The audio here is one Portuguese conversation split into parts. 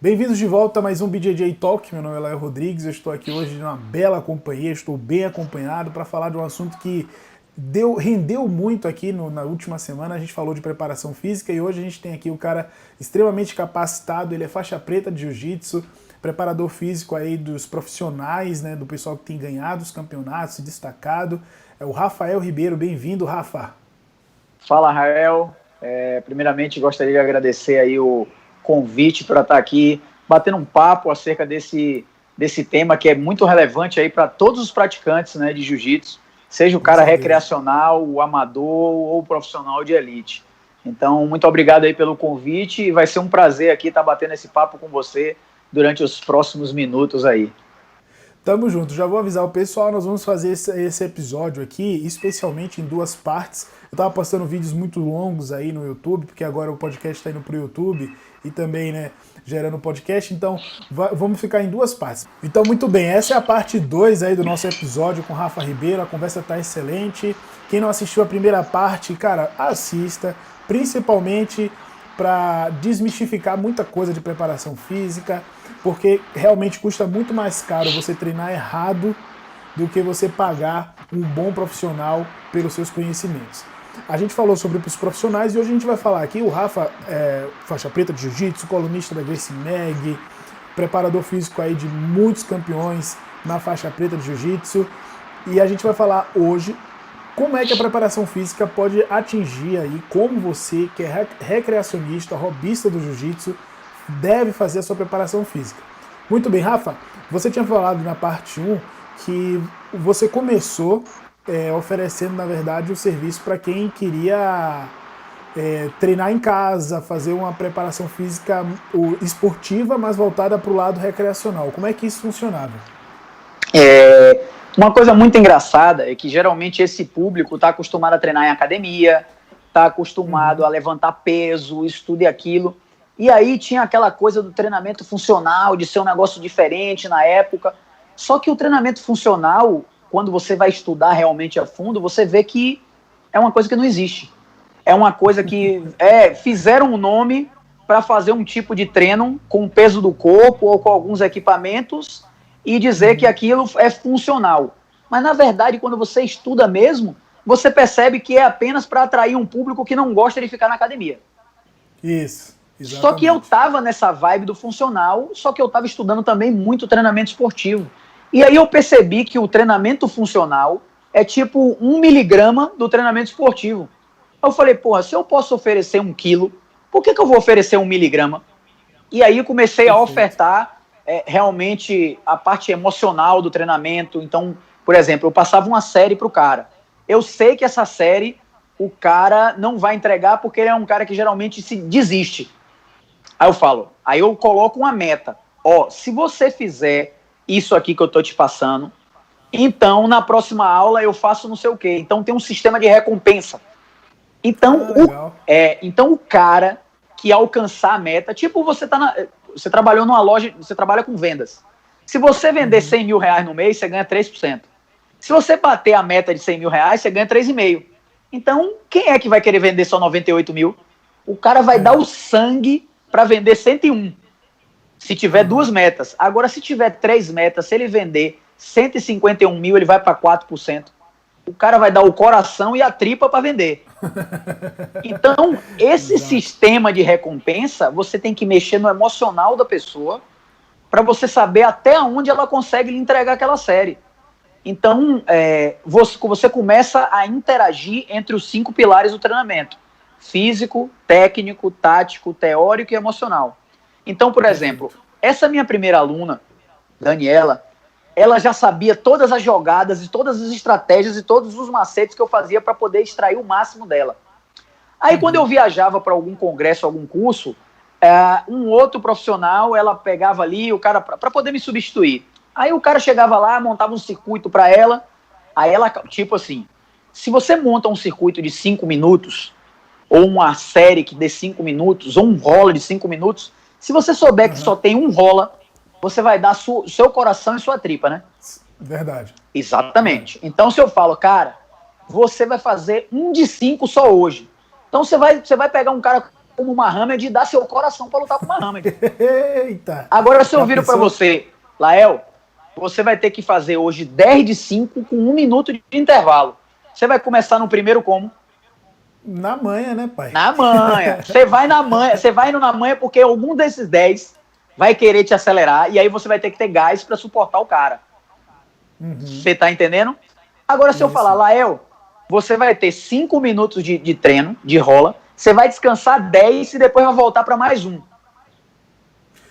Bem-vindos de volta a mais um BJJ Talk. Meu nome é Laio Rodrigues, eu estou aqui hoje numa bela companhia, estou bem acompanhado para falar de um assunto que rendeu muito aqui na última semana. A gente falou de preparação física e hoje a gente tem aqui um cara extremamente capacitado, ele é faixa preta de jiu-jitsu, preparador físico aí dos profissionais, né, do pessoal que tem ganhado os campeonatos, se destacado. É o Rafael Ribeiro. Bem-vindo, Rafa. Fala, Rael. Primeiramente, gostaria de agradecer aí o convite para estar aqui batendo um papo acerca desse tema que é muito relevante aí para todos os praticantes, né, de jiu-jitsu, seja o cara recreacional, o amador ou o profissional de elite. Então, muito obrigado aí pelo convite e vai ser um prazer aqui estar batendo esse papo com você durante os próximos minutos aí. Tamo junto, já vou avisar o pessoal, nós vamos fazer esse episódio aqui, especialmente em duas partes. Eu tava postando vídeos muito longos aí no YouTube, porque agora o podcast tá indo pro YouTube e também, né, gerando podcast, então vamos ficar em duas partes. Então, muito bem, essa é a parte 2 aí do nosso episódio com o Rafa Ribeiro, a conversa tá excelente. Quem não assistiu a primeira parte, cara, assista, principalmente para desmistificar muita coisa de preparação física, porque realmente custa muito mais caro você treinar errado do que você pagar um bom profissional pelos seus conhecimentos. A gente falou sobre os profissionais e hoje a gente vai falar aqui, o Rafa é faixa preta de jiu-jitsu, colunista da Gracie Mag, preparador físico aí de muitos campeões na faixa preta de jiu-jitsu, e a gente vai falar hoje como é que a preparação física pode atingir aí, como você, que é recreacionista, hobbyista do jiu-jitsu, deve fazer a sua preparação física. Muito bem, Rafa, você tinha falado na parte 1 que você começou oferecendo, na verdade, o serviço para quem queria treinar em casa, fazer uma preparação física esportiva, mas voltada para o lado recreacional. Como é que isso funcionava? Uma coisa muito engraçada é que geralmente esse público está acostumado a treinar em academia, está acostumado a levantar peso, estudo e aquilo. E aí tinha aquela coisa do treinamento funcional, de ser um negócio diferente na época. Só que o treinamento funcional, quando você vai estudar realmente a fundo, você vê que é uma coisa que não existe. É uma coisa que fizeram um nome para fazer um tipo de treino com o peso do corpo ou com alguns equipamentos e dizer que aquilo é funcional. Mas, na verdade, quando você estuda mesmo, você percebe que é apenas para atrair um público que não gosta de ficar na academia. Isso. Exatamente. Só que eu tava nessa vibe do funcional, só que eu tava estudando também muito treinamento esportivo. E aí eu percebi que o treinamento funcional é tipo 1 miligrama do treinamento esportivo. Eu falei, porra, se eu posso oferecer 1 quilo, por que eu vou oferecer 1 miligrama? E aí eu comecei a ofertar realmente a parte emocional do treinamento. Então, por exemplo, eu passava uma série pro cara. Eu sei que essa série o cara não vai entregar porque ele é um cara que geralmente se desiste. Aí eu coloco uma meta. Se você fizer isso aqui que eu tô te passando, então na próxima aula eu faço não sei o quê. Então tem um sistema de recompensa. Então, então o cara que alcançar a meta, tipo você trabalhou numa loja, você trabalha com vendas. Se você vender 100 mil reais no mês, você ganha 3%. Se você bater a meta de 100 mil reais, você ganha 3,5%. Então, quem é que vai querer vender só 98 mil? O cara vai dar o sangue para vender 101, se tiver 2 metas. Agora, se tiver 3 metas, se ele vender 151 mil, ele vai para 4%. O cara vai dar o coração e a tripa para vender. Então, esse sistema de recompensa, você tem que mexer no emocional da pessoa para você saber até onde ela consegue lhe entregar aquela série. Então, você começa a interagir entre os 5 pilares do treinamento: físico, técnico, tático, teórico e emocional. Então, por exemplo, essa minha primeira aluna, Daniela, ela já sabia todas as jogadas e todas as estratégias e todos os macetes que eu fazia para poder extrair o máximo dela. Aí, quando eu viajava para algum congresso, algum curso, um outro profissional, ela pegava ali, o cara, para poder me substituir. Aí o cara chegava lá, montava um circuito para ela, aí ela, tipo assim, se você monta um circuito de 5 minutos, ou uma série que dê 5 minutos, ou um rola de 5 minutos, se você souber que só tem um rola, você vai dar seu coração e sua tripa, né? Verdade. Exatamente. Então, se eu falo, cara, você vai fazer 1 de 5 só hoje. Então, você vai pegar um cara como o Muhammad e dar seu coração para lutar com o Muhammad. Eita. Agora, se eu viro para você, Lael, você vai ter que fazer hoje 10 de 5 com 1 minuto de intervalo. Você vai começar no primeiro como? Na manha, né, pai? Na manha. Você vai na manha, você vai indo na manha porque algum desses 10 vai querer te acelerar e aí você vai ter que ter gás para suportar o cara. Você tá entendendo? Agora, se eu falar, Lael, você vai ter 5 minutos de treino, de rola, você vai descansar 10 e depois vai voltar para mais um.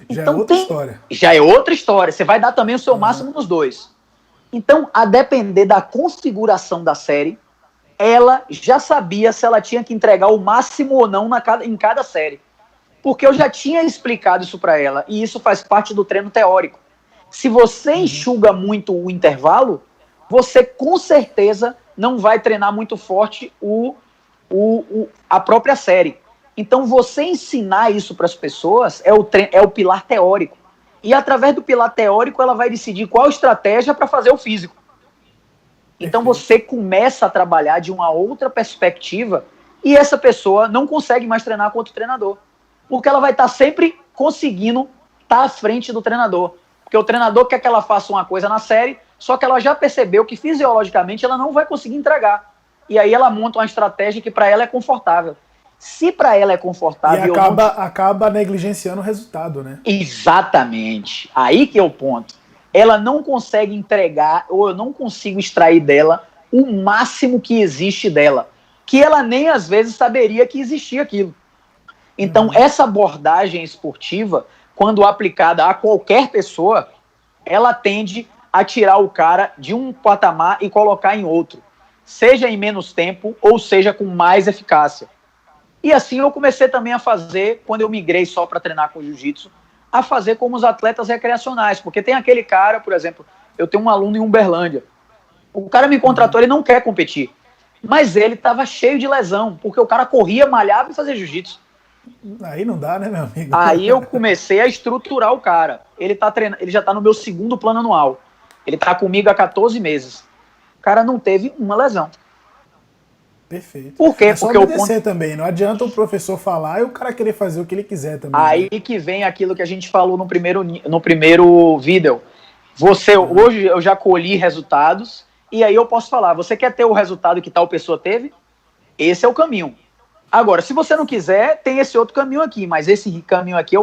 Já então, é outra história. Já é outra história. Você vai dar também o seu máximo nos dois. Então, a depender da configuração da série, ela já sabia se ela tinha que entregar o máximo ou não em cada série. Porque eu já tinha explicado isso para ela, e isso faz parte do treino teórico. Se você enxuga muito o intervalo, você com certeza não vai treinar muito forte a própria série. Então, você ensinar isso para as pessoas é o pilar teórico. E através do pilar teórico, ela vai decidir qual estratégia para fazer o físico. Então, você começa a trabalhar de uma outra perspectiva e essa pessoa não consegue mais treinar com outro treinador. Porque ela vai estar sempre conseguindo estar à frente do treinador. Porque o treinador quer que ela faça uma coisa na série, só que ela já percebeu que fisiologicamente ela não vai conseguir entregar. E aí ela monta uma estratégia que para ela é confortável. Se para ela é confortável... E acaba negligenciando o resultado, né? Exatamente. Aí que é o ponto. Ela não consegue entregar, ou eu não consigo extrair dela o máximo que existe dela. Que ela nem às vezes saberia que existia aquilo. Então, essa abordagem esportiva, quando aplicada a qualquer pessoa, ela tende a tirar o cara de um patamar e colocar em outro. Seja em menos tempo, ou seja com mais eficácia. E assim eu comecei também a fazer, quando eu migrei só para treinar com jiu-jitsu, a fazer como os atletas recreacionais. Porque tem aquele cara, por exemplo, eu tenho um aluno em Uberlândia. O cara me contratou, ele não quer competir. Mas ele estava cheio de lesão, porque o cara corria, malhava e fazia jiu-jitsu. Aí não dá, né, meu amigo? Aí eu comecei a estruturar o cara. Ele já está no meu segundo plano anual. Ele está comigo há 14 meses. O cara não teve uma lesão. Perfeito. Por quê? É só porque obedecer também. Não adianta o professor falar e o cara querer fazer o que ele quiser também. Aí que vem aquilo que a gente falou no primeiro vídeo. Hoje eu já colhi resultados e aí eu posso falar, você quer ter o resultado que tal pessoa teve? Esse é o caminho. Agora, se você não quiser, tem esse outro caminho aqui, mas esse caminho aqui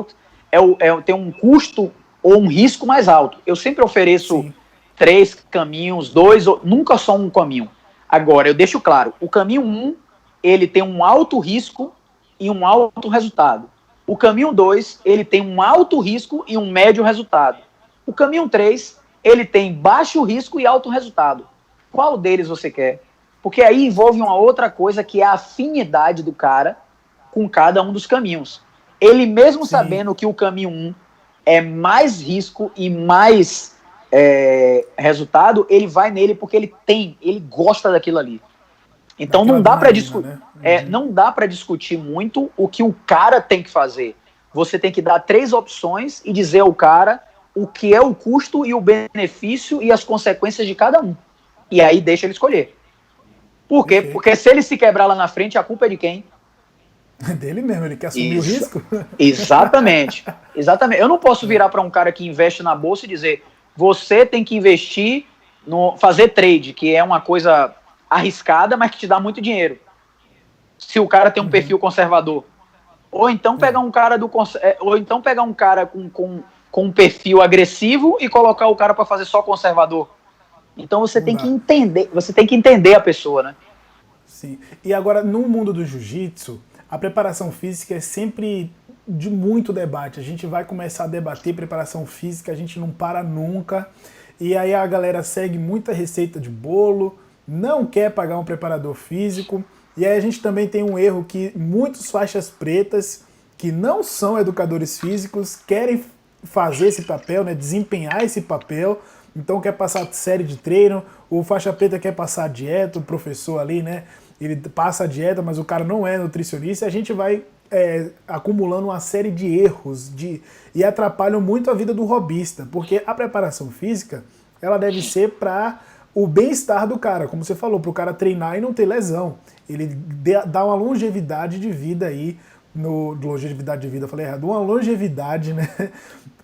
tem um custo ou um risco mais alto. Eu sempre ofereço 3 caminhos, 2, nunca só um caminho. Agora, eu deixo claro, o caminho 1, ele tem um alto risco e um alto resultado. O caminho 2, ele tem um alto risco e um médio resultado. O caminho 3, ele tem baixo risco e alto resultado. Qual deles você quer? Porque aí envolve uma outra coisa que é a afinidade do cara com cada um dos caminhos. Ele mesmo sabendo que o caminho 1 é mais risco e mais resultado, ele vai nele porque ele gosta daquilo ali. Então não dá para discutir, não dá para discutir muito o que o cara tem que fazer. Você tem que dar 3 opções e dizer ao cara o que é o custo e o benefício e as consequências de cada um. E aí deixa ele escolher. Por quê? Porque se ele se quebrar lá na frente, a culpa é de quem? Dele mesmo, ele quer assumir o risco. Exatamente. Exatamente. Eu não posso virar para um cara que investe na bolsa e dizer, você tem que investir fazer trade, que é uma coisa arriscada, mas que te dá muito dinheiro. Se o cara tem um perfil conservador. Ou então pegar um cara com um perfil agressivo e colocar o cara para fazer só conservador. Então você tem que entender a pessoa, né? Sim. E agora, no mundo do jiu-jitsu, a preparação física é sempre de muito debate. A gente vai começar a debater preparação física, a gente não para nunca. E aí a galera segue muita receita de bolo, não quer pagar um preparador físico. E aí a gente também tem um erro que muitos faixas pretas, que não são educadores físicos, querem fazer esse papel, né, desempenhar esse papel. Então quer passar série de treino, o faixa preta quer passar dieta, o professor ali, né, ele passa a dieta, mas o cara não é nutricionista, e a gente vai acumulando uma série de erros e atrapalham muito a vida do hobbyista, porque a preparação física, ela deve ser para o bem-estar do cara, como você falou, para o cara treinar e não ter lesão. Ele dá uma longevidade de vida aí longevidade de vida, eu falei errado, uma longevidade, né,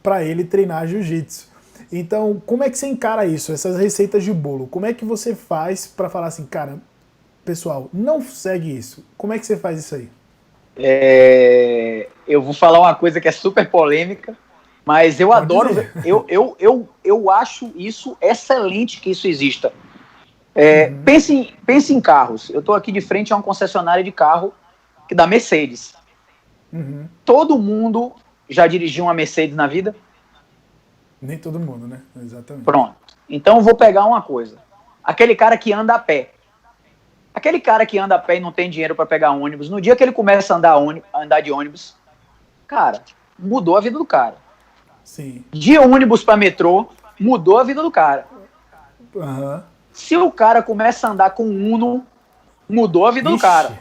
para ele treinar jiu-jitsu. Então, como é que você encara isso, essas receitas de bolo? Como é que você faz para falar assim, cara, pessoal, não segue isso? Como é que você faz isso aí? Eu vou falar uma coisa que é super polêmica, mas eu Pode adoro, dizer. eu acho isso excelente que isso exista. Pense em carros. Eu estou aqui de frente a uma concessionária de carro da Mercedes. Todo mundo já dirigiu uma Mercedes na vida? Nem todo mundo, né? Exatamente. Pronto. Então eu vou pegar uma coisa. Aquele cara que anda a pé. Aquele cara que anda a pé e não tem dinheiro para pegar ônibus, no dia que ele começa a andar de ônibus, cara, mudou a vida do cara. Sim. De ônibus para metrô, mudou a vida do cara. Uhum. Se o cara começa a andar com Uno, mudou a vida do cara.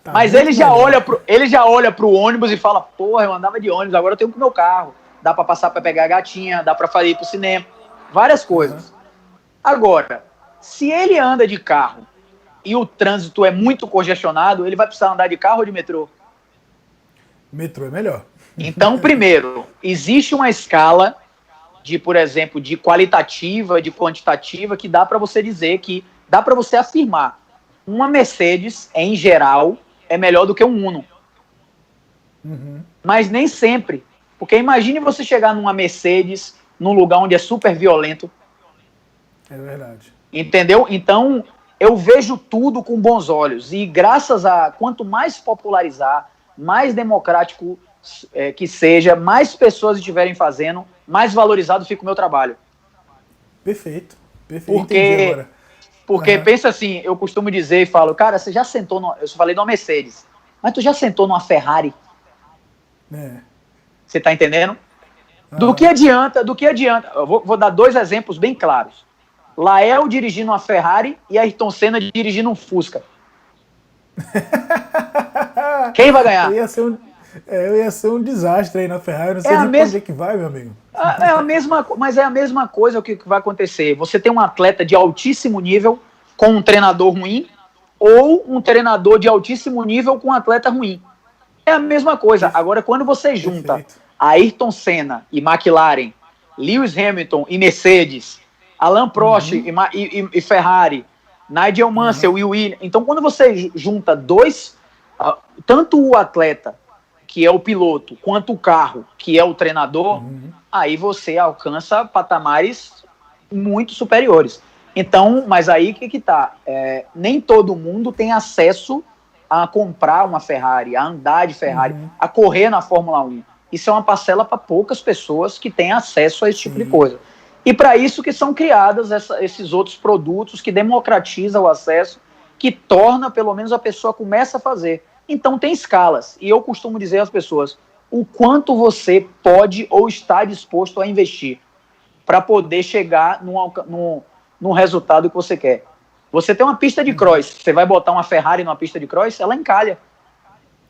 Tá, mas ele já olha pro ônibus e fala, porra, eu andava de ônibus, agora eu tenho com o meu carro. Dá para passar para pegar a gatinha, dá para ir pro cinema, várias coisas. Agora, se ele anda de carro e o trânsito é muito congestionado, ele vai precisar andar de carro ou de metrô? Metrô é melhor. Então, primeiro, existe uma escala de, por exemplo, de qualitativa, de quantitativa, que dá para você dizer que, dá para você afirmar, uma Mercedes, em geral, é melhor do que um Uno. Mas nem sempre. Porque imagine você chegar numa Mercedes, num lugar onde é super violento. É verdade. Entendeu? Então, eu vejo tudo com bons olhos. E graças a quanto mais popularizar, mais democrático que seja, mais pessoas estiverem fazendo, mais valorizado fica o meu trabalho. Perfeito. Entendi agora. Porque pensa assim, eu costumo dizer e falo, cara, você já sentou, eu falei de uma Mercedes, mas tu já sentou numa Ferrari? Você tá entendendo? Do que adianta? Eu vou dar dois exemplos bem claros. Lael dirigindo uma Ferrari e Ayrton Senna dirigindo um Fusca. Quem vai ganhar? Eu ia ser um desastre aí na Ferrari, não sei nem pra onde é que vai, meu amigo. Mas é a mesma coisa o que vai acontecer. Você tem um atleta de altíssimo nível com um treinador ruim ou um treinador de altíssimo nível com um atleta ruim. É a mesma coisa. Agora, quando você junta Ayrton Senna e McLaren, Lewis Hamilton e Mercedes, Alain Prost e Ferrari, Nigel Mansell e Williams. Então, quando você junta dois, tanto o atleta, que é o piloto, quanto o carro, que é o treinador, aí você alcança patamares muito superiores. Então, mas aí que tá? Nem todo mundo tem acesso a comprar uma Ferrari, a andar de Ferrari, a correr na Fórmula 1. Isso é uma parcela para poucas pessoas que têm acesso a esse tipo de coisa. E para isso que são criadas esses outros produtos que democratizam o acesso, que torna, pelo menos, a pessoa começa a fazer. Então tem escalas. E eu costumo dizer às pessoas o quanto você pode ou está disposto a investir para poder chegar num resultado que você quer. Você tem uma pista de cross, você vai botar uma Ferrari numa pista de cross, ela encalha.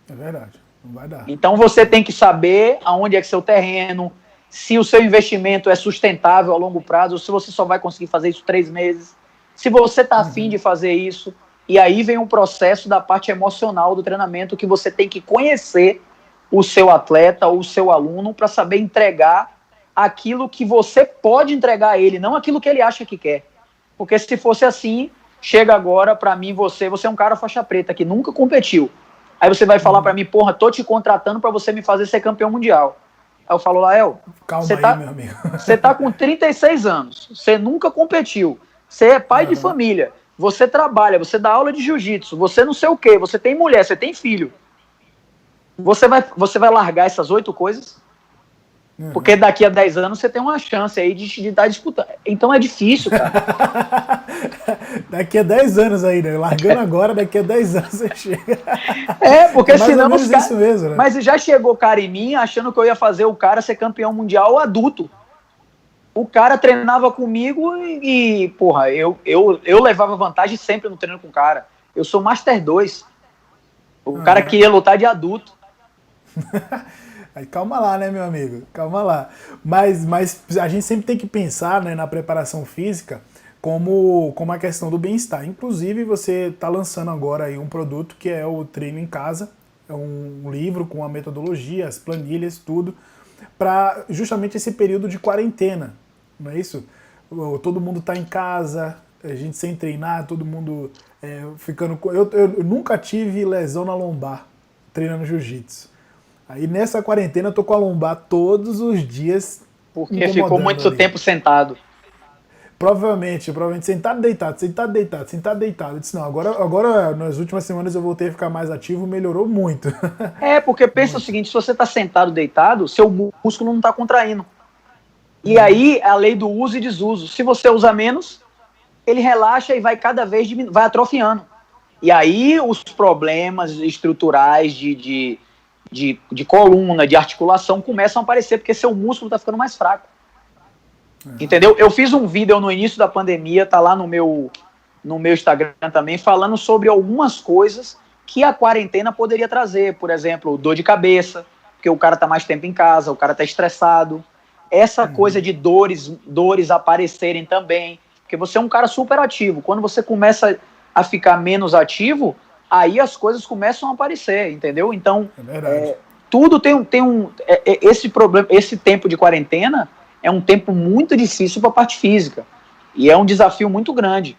É verdade, não vai dar. Então você tem que saber aonde é que é seu terreno, se o seu investimento é sustentável a longo prazo, ou se você só vai conseguir fazer isso 3 meses, se você está afim de fazer isso. E aí vem um processo da parte emocional do treinamento, que você tem que conhecer o seu atleta ou o seu aluno para saber entregar aquilo que você pode entregar a ele, não aquilo que ele acha que quer. Porque se fosse assim, chega agora para mim, você é um cara faixa preta que nunca competiu. Aí você vai falar para mim, porra, tô te contratando para você me fazer ser campeão mundial. Aí eu falo, Lael, meu amigo. Você tá com 36 anos, você nunca competiu, você é pai de família, você trabalha, você dá aula de jiu-jitsu, você não sei o quê, você tem mulher, você tem filho. Você vai largar essas 8 coisas? Porque daqui a 10 anos você tem uma chance aí de estar disputando. Então é difícil, cara. Daqui a 10 anos aí, né? Largando agora, daqui a 10 anos você chega. Porque senão os caras... isso mesmo, né? Mas já chegou cara em mim achando que eu ia fazer o cara ser campeão mundial adulto. O cara treinava comigo e porra, eu levava vantagem sempre no treino com o cara. Eu sou Master 2. O cara queria lutar de adulto. Aí calma lá, né, meu amigo? Calma lá. Mas a gente sempre tem que pensar, né, na preparação física como a questão do bem-estar. Inclusive, você está lançando agora aí um produto que é o treino em casa, um livro com a metodologia, as planilhas, tudo, para justamente esse período de quarentena, não é isso? Todo mundo está em casa, a gente sem treinar, todo mundo ficando... Eu nunca tive lesão na lombar treinando jiu-jitsu. Aí nessa quarentena eu tô com a lombar todos os dias. Porque ficou muito tempo sentado. Provavelmente sentado, deitado. Eu disse, não, agora nas últimas semanas eu voltei a ficar mais ativo, melhorou muito. Porque pensa o seguinte, se você está sentado, deitado, seu músculo não está contraindo. E aí, a lei do uso e desuso. Se você usa menos, ele relaxa e vai cada vez vai atrofiando. E aí, os problemas estruturais de coluna, de articulação, começam a aparecer, porque seu músculo está ficando mais fraco. Entendeu? Eu fiz um vídeo no início da pandemia, tá lá no meu Instagram também, falando sobre algumas coisas que a quarentena poderia trazer. Por exemplo, dor de cabeça, porque o cara tá mais tempo em casa, o cara tá estressado. Essa coisa de dores aparecerem também, porque você é um cara super ativo. Quando você começa a ficar menos ativo, aí as coisas começam a aparecer, entendeu? Então, tudo tem esse problema, esse tempo de quarentena é um tempo muito difícil para a parte física. E é um desafio muito grande.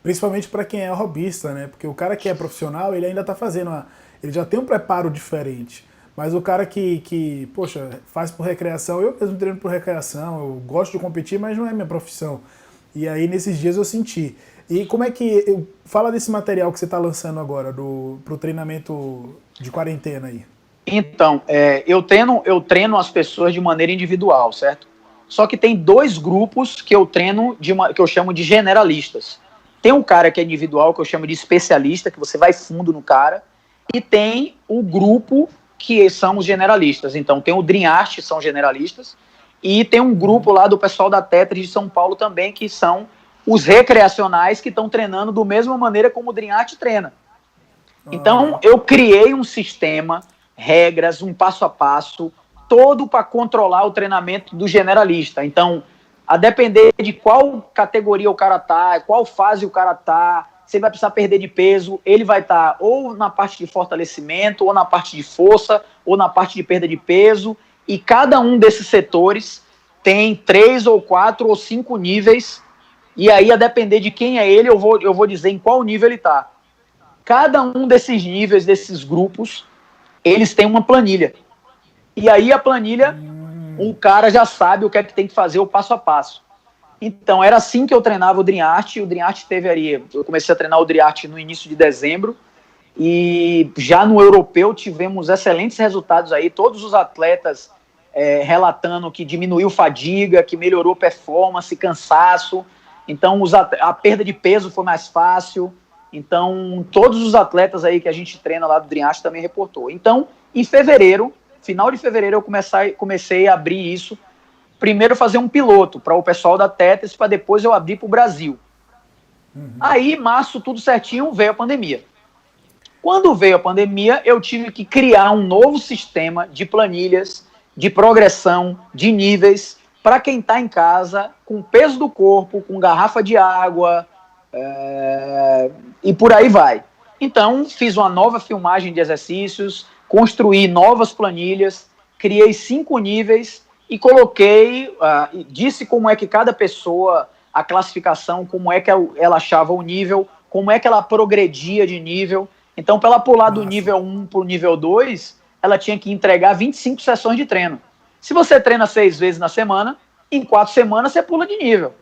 Principalmente para quem é hobbyista, né? Porque o cara que é profissional, ele ainda está fazendo ele já tem um preparo diferente. Mas o cara que, poxa, faz por recreação, eu mesmo treino por recreação, eu gosto de competir, mas não é minha profissão. E aí, nesses dias, eu senti. E como é que... Fala desse material que você está lançando agora, pro treinamento de quarentena aí. Então, eu treino as pessoas de maneira individual, certo? Só que tem dois grupos que eu treino, que eu chamo de generalistas. Tem um cara que é individual, que eu chamo de especialista, que você vai fundo no cara, e tem o grupo que são os generalistas. Então, tem o Dream Art, que são generalistas, e tem um grupo lá do pessoal da Tetris de São Paulo também, que são os recreacionais que estão treinando da mesma maneira como o Dream Art treina. Então, eu criei um sistema, regras, um passo a passo, todo para controlar o treinamento do generalista. Então, a depender de qual categoria o cara tá, qual fase o cara tá, se ele vai precisar perder de peso, ele vai estar ou na parte de fortalecimento, ou na parte de força, ou na parte de perda de peso, e cada um desses setores tem 3 ou 4 ou 5 níveis, e aí, a depender de quem é ele, eu vou dizer em qual nível ele tá. Cada um desses níveis, desses grupos, eles têm uma planilha. E aí a planilha, o cara já sabe o que é que tem que fazer, o passo a passo. Então, era assim que eu treinava o Dream Art. O Dream Art teve ali... Eu comecei a treinar o Dream Art no início de dezembro. E já no europeu tivemos excelentes resultados aí. Todos os atletas relatando que diminuiu fadiga, que melhorou performance, cansaço. Então, a perda de peso foi mais fácil. Então, todos os atletas aí que a gente treina lá do Dream Art também reportou. Então, em fevereiro, final de fevereiro, eu comecei a abrir isso. Primeiro fazer um piloto para o pessoal da Tetris, para depois eu abrir para o Brasil. Aí, março, tudo certinho, veio a pandemia. Quando veio a pandemia, eu tive que criar um novo sistema de planilhas, de progressão, de níveis, para quem está em casa, com o peso do corpo, com garrafa de água, e por aí vai. Então, fiz uma nova filmagem de exercícios, construí novas planilhas, criei 5 níveis e coloquei, disse como é que cada pessoa, a classificação, como é que ela achava o nível, como é que ela progredia de nível. Então, para ela pular do nível 1 para o nível 2, ela tinha que entregar 25 sessões de treino. Se você treina 6 vezes na semana, em 4 semanas você pula de nível.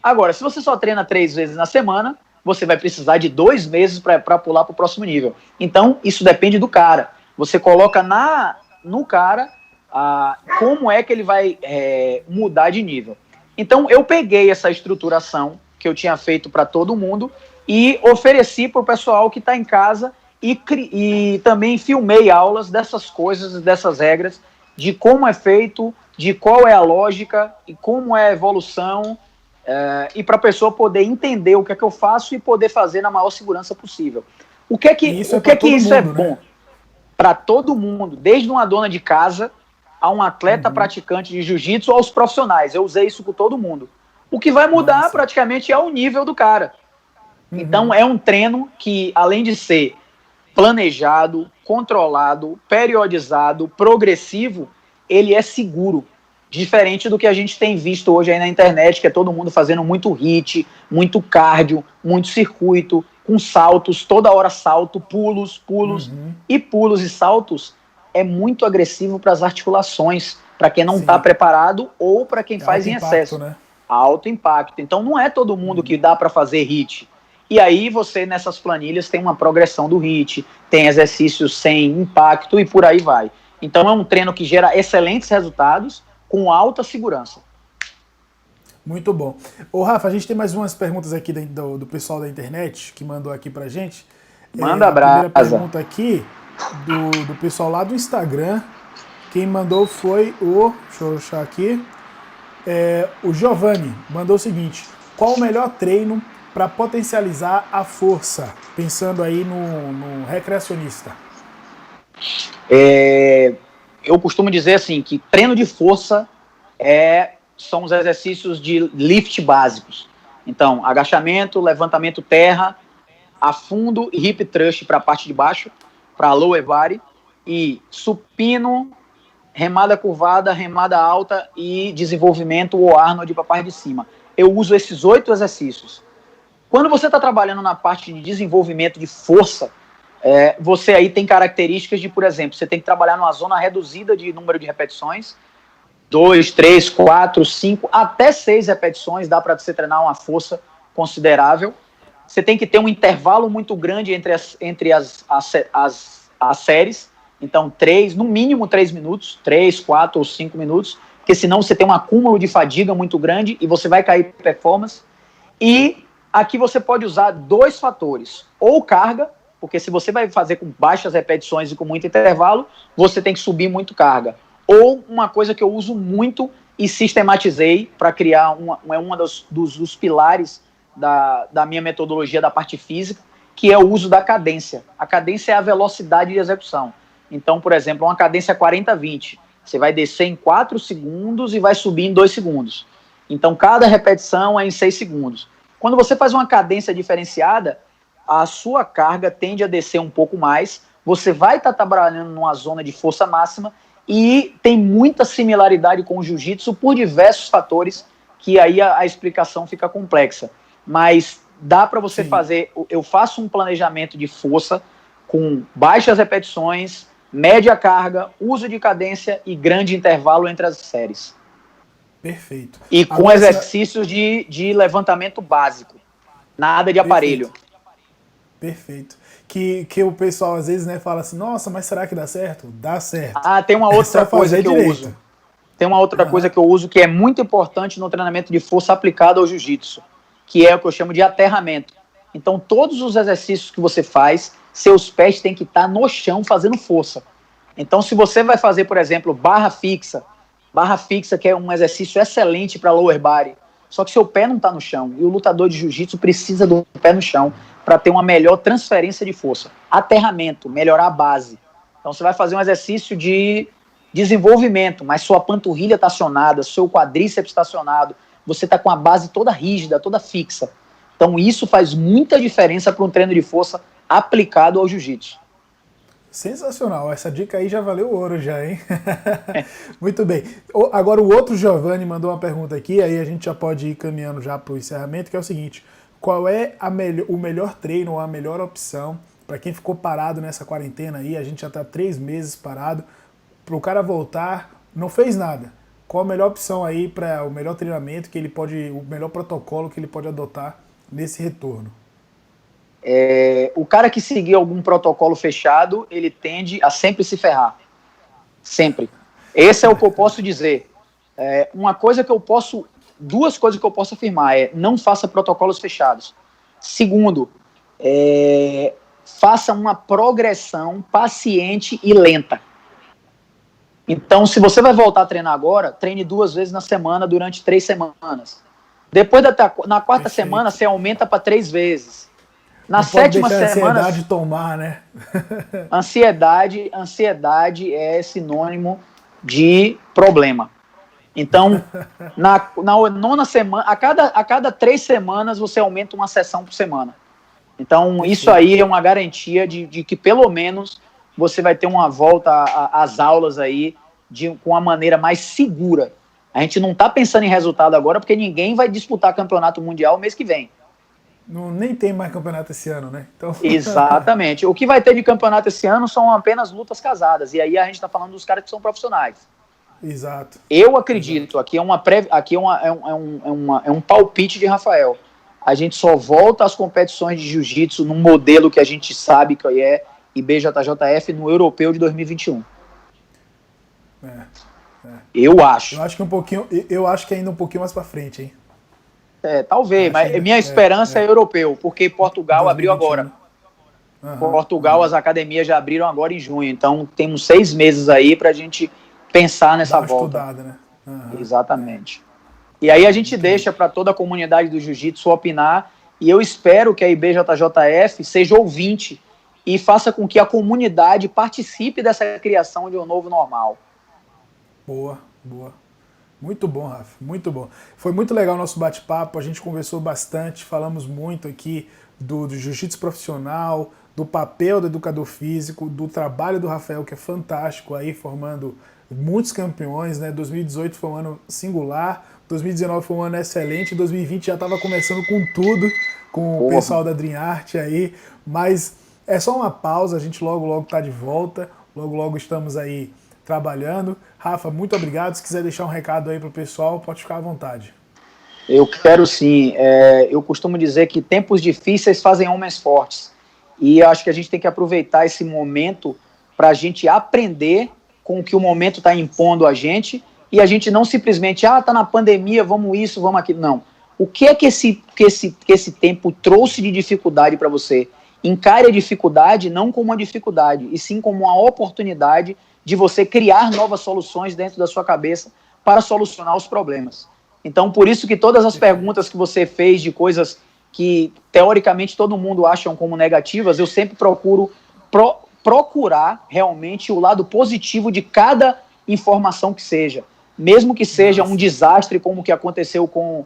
Agora, se você só treina 3 vezes na semana, você vai precisar de 2 meses para pular para o próximo nível. Então, isso depende do cara. Você coloca no cara como é que ele vai mudar de nível. Então, eu peguei essa estruturação que eu tinha feito para todo mundo e ofereci para o pessoal que está em casa e também filmei aulas dessas coisas, dessas regras, de como é feito, de qual é a lógica e como é a evolução, e para a pessoa poder entender o que é que eu faço e poder fazer na maior segurança possível. O que é que isso é bom? Né? Para todo mundo, desde uma dona de casa a um atleta praticante de jiu-jitsu aos profissionais. Eu usei isso com todo mundo. O que vai mudar praticamente é o nível do cara. Então é um treino que, além de ser planejado, controlado, periodizado, progressivo, ele é seguro. Diferente do que a gente tem visto hoje aí na internet, que é todo mundo fazendo muito HIIT, muito cardio, muito circuito, com saltos, toda hora salto, pulos, e pulos e saltos é muito agressivo para as articulações, para quem não está preparado ou para quem faz em excesso. Né? Alto impacto. Então não é todo mundo que dá para fazer HIIT. E aí você, nessas planilhas, tem uma progressão do HIIT, tem exercícios sem impacto e por aí vai. Então é um treino que gera excelentes resultados com alta segurança. Muito bom. Ô Rafa, a gente tem mais umas perguntas aqui do pessoal da internet que mandou aqui pra gente. Manda abraço. A primeira pergunta aqui do pessoal lá do Instagram. Quem mandou foi o... Deixa eu achar aqui. O Giovanni mandou o seguinte: qual o melhor treino para potencializar a força? Pensando aí no recreacionista. Eu costumo dizer assim, que treino de força são os exercícios de lift básicos. Então, agachamento, levantamento terra, afundo e hip thrust para a parte de baixo, para lower body, e supino, remada curvada, remada alta e desenvolvimento ou Arnold para a parte de cima. Eu uso esses 8 exercícios. Quando você está trabalhando na parte de desenvolvimento de força, você aí tem características de, por exemplo, você tem que trabalhar numa zona reduzida de número de repetições, 2, 3, 4, 5, até 6 repetições, dá para você treinar uma força considerável. Você tem que ter um intervalo muito grande entre as séries, então no mínimo 3 minutos, 3, 4 ou 5 minutos, porque senão você tem um acúmulo de fadiga muito grande e você vai cair performance. E aqui você pode usar 2 fatores, ou carga, porque se você vai fazer com baixas repetições e com muito intervalo, você tem que subir muito carga. Ou uma coisa que eu uso muito e sistematizei para criar uma dos pilares da minha metodologia da parte física, que é o uso da cadência. A cadência é a velocidade de execução. Então, por exemplo, uma cadência 40-20, você vai descer em 4 segundos e vai subir em 2 segundos. Então, cada repetição é em 6 segundos. Quando você faz uma cadência diferenciada, a sua carga tende a descer um pouco mais, você vai estar trabalhando numa zona de força máxima e tem muita similaridade com o jiu-jitsu por diversos fatores que aí a explicação fica complexa. Mas dá para você fazer, eu faço um planejamento de força com baixas repetições, média carga, uso de cadência e grande intervalo entre as séries. Perfeito. E com agora, exercícios de levantamento básico, nada de aparelho. Perfeito. Que o pessoal às vezes, né, fala assim, nossa, mas será que dá certo? Dá certo. Tem uma outra coisa que eu uso. Tem uma outra coisa que eu uso que é muito importante no treinamento de força aplicado ao jiu-jitsu, que é o que eu chamo de aterramento. Então, todos os exercícios que você faz, seus pés têm que estar no chão fazendo força. Então, se você vai fazer, por exemplo, barra fixa, que é um exercício excelente para lower body, só que seu pé não está no chão, e o lutador de jiu-jitsu precisa do pé no chão para ter uma melhor transferência de força. Aterramento, melhorar a base. Então você vai fazer um exercício de desenvolvimento, mas sua panturrilha está acionada, seu quadríceps está acionado, você está com a base toda rígida, toda fixa. Então isso faz muita diferença para um treino de força aplicado ao jiu-jitsu. Sensacional, essa dica aí já valeu ouro já, hein? Muito bem. Agora o outro Giovanni mandou uma pergunta aqui, aí a gente já pode ir caminhando já para o encerramento, que é o seguinte: qual é o melhor treino ou a melhor opção para quem ficou parado nessa quarentena aí? A gente já está 3 meses parado, para o cara voltar, não fez nada. Qual a melhor opção aí para o melhor treinamento que ele pode, o melhor protocolo que ele pode adotar nesse retorno? O cara que seguir algum protocolo fechado, ele tende a sempre se ferrar. Sempre. Esse é o que eu posso dizer. Duas coisas que eu posso afirmar não faça protocolos fechados. Segundo, faça uma progressão paciente e lenta. Então, se você vai voltar a treinar agora, treine 2 vezes na semana durante 3 semanas. Depois, na 4ª semana, você aumenta para 3 vezes. Na 7ª semana... ansiedade tomar, né? Ansiedade é sinônimo de problema. Então, na 9ª semana, a cada 3 semanas, você aumenta uma sessão por semana. Então, isso aí é uma garantia de que, pelo menos, você vai ter uma volta às aulas aí com uma maneira mais segura. A gente não está pensando em resultado agora, porque ninguém vai disputar campeonato mundial mês que vem. Não, nem tem mais campeonato esse ano, né? Então... Exatamente. O que vai ter de campeonato esse ano são apenas lutas casadas. E aí a gente está falando dos caras que são profissionais. Exato. Eu acredito, aqui é um palpite de Rafael. A gente só volta às competições de jiu-jitsu num modelo que a gente sabe que é IBJJF no Europeu de 2021. Eu acho. Eu acho que ainda um pouquinho mais para frente, hein? Talvez, mas minha esperança é europeu, porque Portugal 2021, abriu agora. Portugal, as academias já abriram agora em junho, então temos 6 meses aí pra gente pensar nessa volta. Estudada, né? Exatamente. E aí a gente deixa para toda a comunidade do jiu-jitsu opinar, e eu espero que a IBJJF seja ouvinte e faça com que a comunidade participe dessa criação de um novo normal. Boa, boa. Muito bom, Rafa, muito bom. Foi muito legal o nosso bate-papo, a gente conversou bastante, falamos muito aqui do jiu-jitsu profissional, do papel do educador físico, do trabalho do Rafael, que é fantástico aí, formando muitos campeões, né? 2018 foi um ano singular, 2019 foi um ano excelente, 2020 já estava começando com tudo, com o pessoal da Dream Art aí, mas é só uma pausa, a gente logo tá de volta, logo estamos aí trabalhando. Rafa, muito obrigado. Se quiser deixar um recado aí pro pessoal, pode ficar à vontade. Eu quero sim. Eu costumo dizer que tempos difíceis fazem homens fortes. E eu acho que a gente tem que aproveitar esse momento para a gente aprender com o que o momento está impondo a gente e a gente não simplesmente, tá na pandemia, vamos isso, vamos aquilo. Não. O que é que esse tempo trouxe de dificuldade para você? Encare a dificuldade não como uma dificuldade, e sim como uma oportunidade de você criar novas soluções dentro da sua cabeça para solucionar os problemas. Então, por isso que todas as perguntas que você fez de coisas que, teoricamente, todo mundo acha como negativas, eu sempre procuro procurar realmente o lado positivo de cada informação que seja. Mesmo que seja um desastre, como o que aconteceu com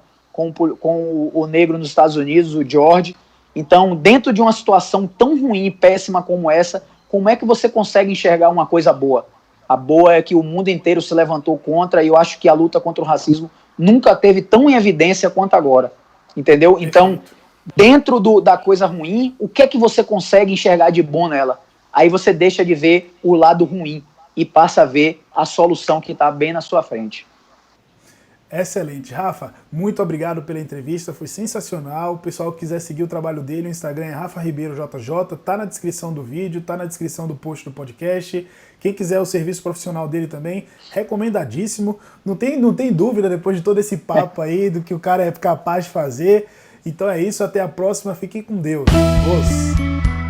o negro nos Estados Unidos, o George. Então, dentro de uma situação tão ruim e péssima como essa, como é que você consegue enxergar uma coisa boa? A boa é que o mundo inteiro se levantou contra, e eu acho que a luta contra o racismo nunca teve tão em evidência quanto agora. Entendeu? Então, dentro da coisa ruim, o que é que você consegue enxergar de bom nela? Aí você deixa de ver o lado ruim e passa a ver a solução que está bem na sua frente. Excelente. Rafa, muito obrigado pela entrevista, foi sensacional. O pessoal que quiser seguir o trabalho dele, o Instagram é Rafa Ribeiro JJ, tá na descrição do vídeo, tá na descrição do post do podcast. Quem quiser o serviço profissional dele também, recomendadíssimo. Não tem dúvida, depois de todo esse papo aí, do que o cara é capaz de fazer. Então é isso, até a próxima, fiquem com Deus. Os.